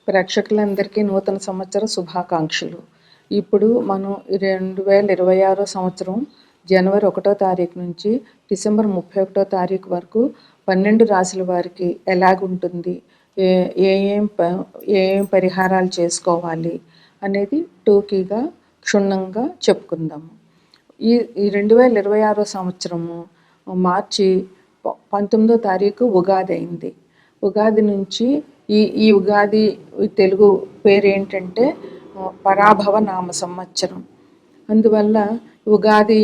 ప్రేక్షకులందరికీ నూతన సంవత్సర శుభాకాంక్షలు. ఇప్పుడు మనం 2026 సంవత్సరం జనవరి 1వ తారీఖు నుంచి డిసెంబర్ 31వ తారీఖు వరకు 12 రాశుల వారికి ఎలాగుంటుంది, ఏం పరిహారాలు చేసుకోవాలి అనేది టోకీగా క్షుణ్ణంగా చెప్పుకుందాము. ఈ 2026 సంవత్సరము మార్చి 19వ తారీఖు ఉగాది అయింది. ఉగాది నుంచి ఈ ఉగాది తెలుగు పేరు ఏంటంటే పరాభవ నామ సంవత్సరం. అందువల్ల ఉగాది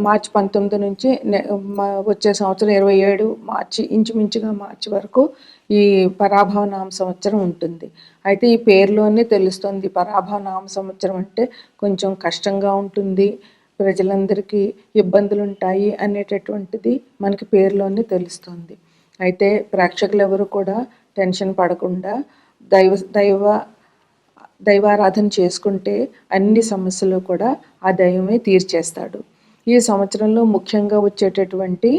మార్చి 19 నుంచి వచ్చే సంవత్సరం 27 మార్చి ఇంచుమించుగా మార్చి వరకు ఈ పరాభవ నామ సంవత్సరం ఉంటుంది. అయితే ఈ పేరులోనే తెలుస్తుంది పరాభవ నామ సంవత్సరం అంటే కొంచెం కష్టంగా ఉంటుంది, ప్రజలందరికీ ఇబ్బందులు ఉంటాయి అనేటటువంటిది మనకి పేరులోనే తెలుస్తుంది. అయితే ప్రేక్షకులు ఎవరు కూడా టెన్షన్ పడకుండా దైవారాధన చేసుకుంటే అన్ని సమస్యలు కూడా ఆ దైవమే తీర్చేస్తాడు. ఈ సంవత్సరంలో ముఖ్యంగా వచ్చేటటువంటి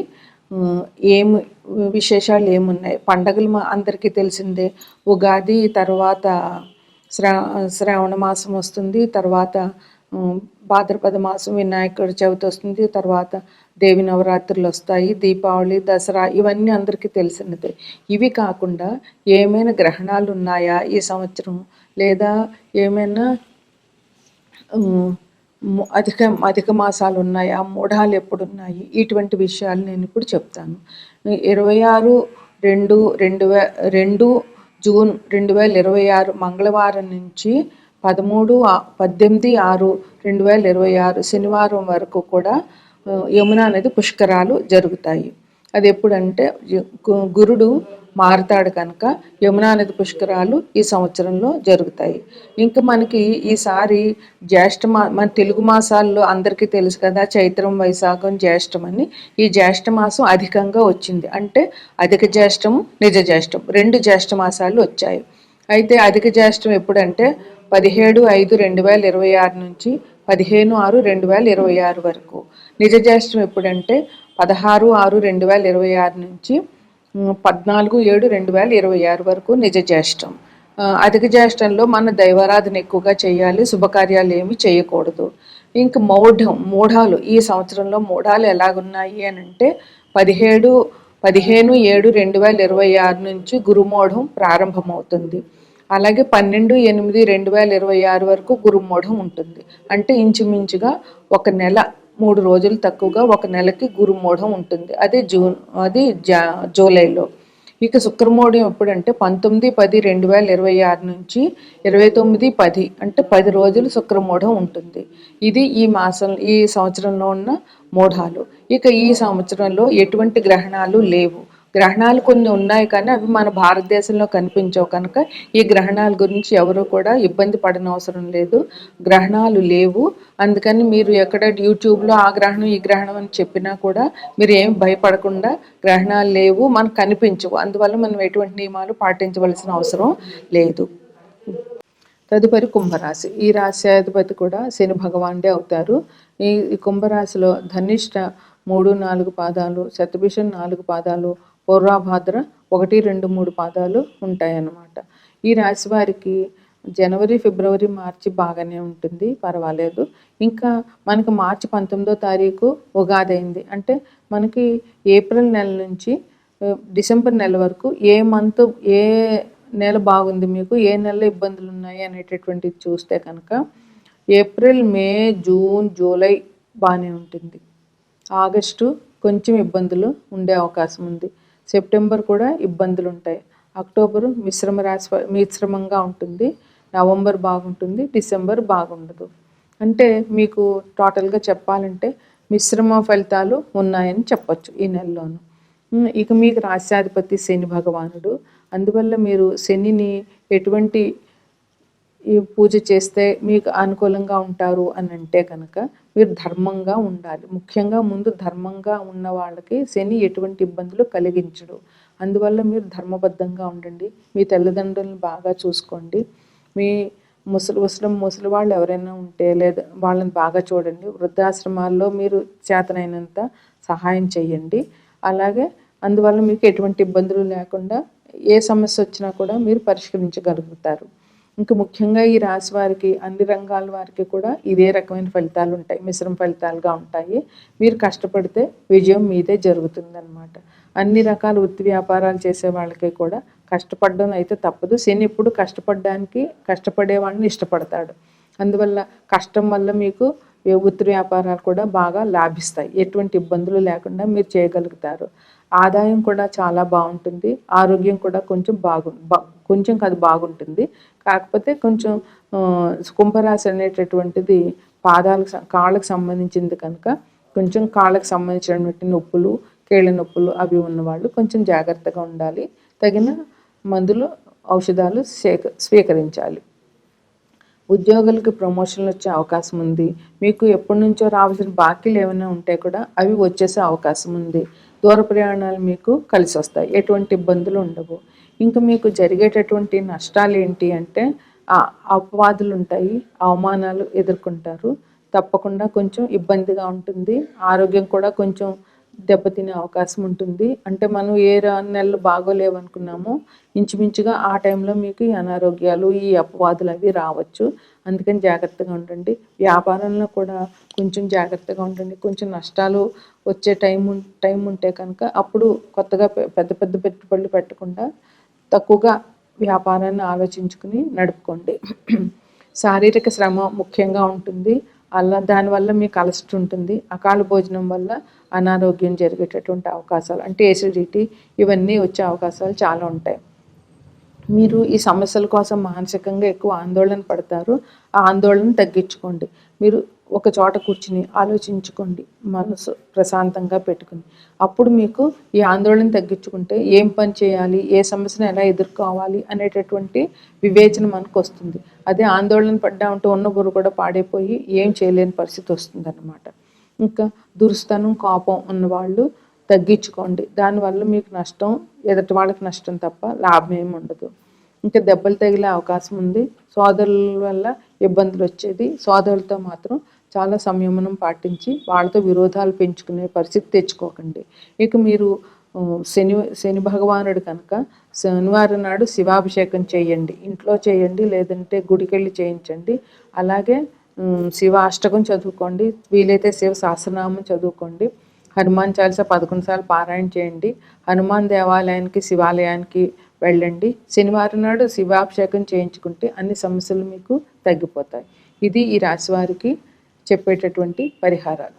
విశేషాలు ఏమున్నాయి? పండగలు అందరికీ తెలిసిందే. ఉగాది తర్వాత శ్రావణ మాసం వస్తుంది, తర్వాత భాద్రపద మాసం వినాయకుడి చవితి వస్తుంది, తర్వాత దేవి నవరాత్రులు వస్తాయి, దీపావళి, దసరా, ఇవన్నీ అందరికీ తెలిసినదే. ఇవి కాకుండా ఏమైనా గ్రహణాలు ఉన్నాయా ఈ సంవత్సరం, లేదా ఏమైనా అధిక మాసాలు ఉన్నాయా, మూఢాలు ఎప్పుడున్నాయి, ఇటువంటి విషయాలు నేను ఇప్పుడు చెప్తాను. 26/2/2 జూన్ 2026 మంగళవారం నుంచి 18/6/2026 శనివారం వరకు కూడా యమునా నది పుష్కరాలు జరుగుతాయి. అది ఎప్పుడంటే గురుడు మారుతాడు కనుక యమునా నది పుష్కరాలు ఈ సంవత్సరంలో జరుగుతాయి. ఇంకా మనకి ఈసారి మన తెలుగు మాసాల్లో అందరికీ తెలుసు కదా, చైత్రం, వైశాఖం, జ్యేష్టం అని. ఈ జ్యేష్ఠ మాసం అధికంగా వచ్చింది. అంటే అధిక జ్యేష్టము, నిజ జ్యేష్టం, 2 జ్యేష్ఠ మాసాలు వచ్చాయి. అయితే అధిక జ్యేష్టం ఎప్పుడంటే 17/5/2026 నుంచి 15/6/2026 వరకు. నిజ జ్యేష్టం ఎప్పుడంటే 16/6/2026 నుంచి 14/7/2026 వరకు నిజ జ్యేష్టం. అధిక జ్యేష్టంలో మన దైవారాధన ఎక్కువగా చేయాలి, శుభకార్యాలు ఏమి చేయకూడదు. ఇంక మూఢాలు ఈ సంవత్సరంలో మూఢాలు ఎలాగున్నాయి అని అంటే 15/7/2026 నుంచి గురుమూఢం ప్రారంభమవుతుంది. అలాగే 12/8/2026 వరకు గురుమూఢం ఉంటుంది. అంటే ఇంచుమించుగా ఒక నెల, 3 రోజులు తక్కువగా ఒక నెలకి గురుమూఢం ఉంటుంది. అది జూలైలో. ఇక శుక్రమూఢం ఎప్పుడంటే 19/10/2026 నుంచి 29/10 అంటే 10 రోజులు శుక్రమూఢం ఉంటుంది. ఇది ఈ సంవత్సరంలో ఉన్న మూఢాలు. ఇక ఈ సంవత్సరంలో ఎటువంటి గ్రహణాలు లేవు. గ్రహణాలు కొన్ని ఉన్నాయి కానీ అవి మన భారతదేశంలో కనిపించవు కనుక ఈ గ్రహణాల గురించి ఎవరు కూడా ఇబ్బంది పడనవసరం లేదు. గ్రహణాలు లేవు. అందుకని మీరు ఎక్కడ యూట్యూబ్లో ఆ గ్రహణం ఈ గ్రహణం అని చెప్పినా కూడా మీరు ఏం భయపడకుండా, గ్రహణాలు లేవు, మనకు కనిపించవు, అందువల్ల మనం ఎటువంటి నియమాలు పాటించవలసిన అవసరం లేదు. తదుపరి కుంభరాశి. ఈ రాశ్యాధిపతి కూడా శని భగవానుడే అవుతారు. ఈ కుంభరాశిలో ధనిష్ట 3-4 పాదాలు, శతభిషం 4 పాదాలు, పూర్వభాద్ర 1, 2, 3 పాదాలు ఉంటాయన్నమాట. ఈ రాశి వారికి జనవరి, ఫిబ్రవరి, మార్చి బాగానే ఉంటుంది, పర్వాలేదు. ఇంకా మనకి మార్చి 19వ తారీఖు ఉగాది అయింది. అంటే మనకి ఏప్రిల్ నెల నుంచి డిసెంబర్ నెల వరకు ఏ నెల బాగుంది, మీకు ఏ నెలలో ఇబ్బందులు ఉన్నాయి అనేటటువంటిది చూస్తే కనుక ఏప్రిల్, మే, జూన్, జూలై బాగానే ఉంటుంది. ఆగస్టు కొంచెం ఇబ్బందులు ఉండే అవకాశం ఉంది. సెప్టెంబర్ కూడా ఇబ్బందులు ఉంటాయి. అక్టోబరు మిశ్రమంగా ఉంటుంది. నవంబర్ బాగుంటుంది. డిసెంబర్ బాగుండదు. అంటే మీకు టోటల్గా చెప్పాలంటే మిశ్రమ ఫలితాలు ఉన్నాయని చెప్పచ్చు ఈ నెలలోనూ. ఇక మీకు రాశ్యాధిపతి శని భగవానుడు. అందువల్ల మీరు శనిని ఎటువంటి పూజ చేస్తే మీకు అనుకూలంగా ఉంటారు అని అంటే కనుక మీరు ధర్మంగా ఉండాలి. ముఖ్యంగా ముందు ధర్మంగా ఉన్న వాళ్ళకి శని ఎటువంటి ఇబ్బందులు కలిగించడు. అందువల్ల మీరు ధర్మబద్ధంగా ఉండండి. మీ తల్లిదండ్రులను బాగా చూసుకోండి. మీ ముసలి వాళ్ళు ఎవరైనా ఉంటే లేదా వాళ్ళని బాగా చూడండి. వృద్ధాశ్రమాల్లో మీరు చేతనైనంత సహాయం చేయండి. అలాగే అందువల్ల మీకు ఎటువంటి ఇబ్బందులు లేకుండా ఏ సమస్య వచ్చినా కూడా మీరు పరిష్కరించగలుగుతారు. ఇంకా ముఖ్యంగా ఈ రాశి వారికి, అన్ని రంగాల వారికి కూడా ఇదే రకమైన ఫలితాలు ఉంటాయి, మిశ్రమ ఫలితాలుగా ఉంటాయి. మీరు కష్టపడితే విజయం మీదే జరుగుతుందన్నమాట. అన్ని రకాల వృత్తి వ్యాపారాలు చేసే వాళ్ళకి కూడా కష్టపడడం అయితే తప్పదు. శని ఎప్పుడు కష్టపడే వాళ్ళని ఇష్టపడతాడు. అందువల్ల కష్టం వల్ల మీకు వృత్తి వ్యాపారాలు కూడా బాగా లాభిస్తాయి. ఎటువంటి ఇబ్బందులు లేకుండా మీరు చేయగలుగుతారు. ఆదాయం కూడా చాలా బాగుంటుంది. ఆరోగ్యం కూడా కొంచెం కాదు బాగుంటుంది. కాకపోతే కొంచెం కుంభరాశి అనేటటువంటిది కాళ్ళకు సంబంధించింది కనుక కొంచెం కాళ్ళకు సంబంధించినటువంటి నొప్పులు, కీళ్ళ నొప్పులు అవి ఉన్నవాళ్ళు కొంచెం జాగ్రత్తగా ఉండాలి. తగిన మందులు, ఔషధాలు స్వీకరించాలి. ఉద్యోగులకు ప్రమోషన్లు వచ్చే అవకాశం ఉంది. మీకు ఎప్పటి నుంచో రావాల్సిన బాకీలు ఏమైనా ఉంటే కూడా అవి వచ్చేసే అవకాశం ఉంది. దూర ప్రయాణాలు మీకు కలిసి వస్తాయి, ఎటువంటి ఇబ్బందులు ఉండవు. ఇంకా మీకు జరిగేటటువంటి నష్టాలు ఏంటి అంటే అపవాదులు ఉంటాయి, అవమానాలు ఎదుర్కొంటారు. తప్పకుండా కొంచెం ఇబ్బందిగా ఉంటుంది. ఆరోగ్యం కూడా కొంచెం దెబ్బతినే అవకాశం ఉంటుంది. అంటే మనం ఏ నెలలు బాగోలేవు అనుకున్నామో ఇంచుమించుగా ఆ టైంలో మీకు ఈ అనారోగ్యాలు, ఈ అపవాదులు అవి రావచ్చు. అందుకని జాగ్రత్తగా ఉండండి. వ్యాపారంలో కూడా కొంచెం జాగ్రత్తగా ఉండండి. కొంచెం నష్టాలు వచ్చే టైం ఉంటే కనుక అప్పుడు కొత్తగా పెద్ద పెట్టుబడులు పెట్టకుండా తక్కువగా వ్యాపారాన్ని ఆలోచించుకుని నడుపుకోండి. శారీరక శ్రమ ముఖ్యంగా ఉంటుంది. దానివల్ల మీకు అలసట ఉంటుంది. అకాల భోజనం వల్ల అనారోగ్యం జరిగేటటువంటి అవకాశాలు, అంటే ఎసిడిటీ, ఇవన్నీ వచ్చే అవకాశాలు చాలా ఉంటాయి. మీరు ఈ సమస్యల కోసం మానసికంగా ఎక్కువ ఆందోళన పడతారు. ఆ ఆందోళన తగ్గించుకోండి. మీరు ఒక చోట కూర్చుని ఆలోచించుకోండి, మనసు ప్రశాంతంగా పెట్టుకుని. అప్పుడు మీకు ఈ ఆందోళన తగ్గించుకుంటే ఏం పని చేయాలి, ఏ సమస్యను ఎలా ఎదుర్కోవాలి అనేటటువంటి వివేచన మనకు వస్తుంది. అదే ఆందోళన పడ్డా ఉంటే ఉన్న బుర్ర కూడా పాడైపోయి ఏం చేయలేని పరిస్థితి వస్తుంది అన్నమాట. ఇంకా దురుస్తనం, కోపం ఉన్నవాళ్ళు తగ్గించుకోండి. దానివల్ల మీకు నష్టం, ఎదుటి వాళ్ళకి నష్టం తప్ప లాభం ఏమి ఉండదు. ఇంకా దెబ్బలు తగిలే అవకాశం ఉంది. సోదరుల వల్ల ఇబ్బందులు వచ్చేది. సోదరులతో మాత్రం చాలా సంయమనం పాటించి వాళ్ళతో విరోధాలు పెంచుకునే పరిస్థితి తెచ్చుకోకండి. ఇక మీరు శని భగవానుడు కనుక శనివారం నాడు శివాభిషేకం చేయండి. ఇంట్లో చేయండి, లేదంటే గుడికెళ్ళి చేయించండి. అలాగే శివ అష్టకం చదువుకోండి. వీలైతే శివ సహస్రనామం చదువుకోండి. హనుమాన్ చాలీసా 11 సార్లు పారాయణ చేయండి. హనుమాన్ దేవాలయానికి, శివాలయానికి వెళ్ళండి. శనివారం నాడు శివాభిషేకం చేయించుకుంటే అన్ని సమస్యలు మీకు తగ్గిపోతాయి. ఇది ఈ రాశి వారికి చెప్పేటటువంటి పరిహారాలు.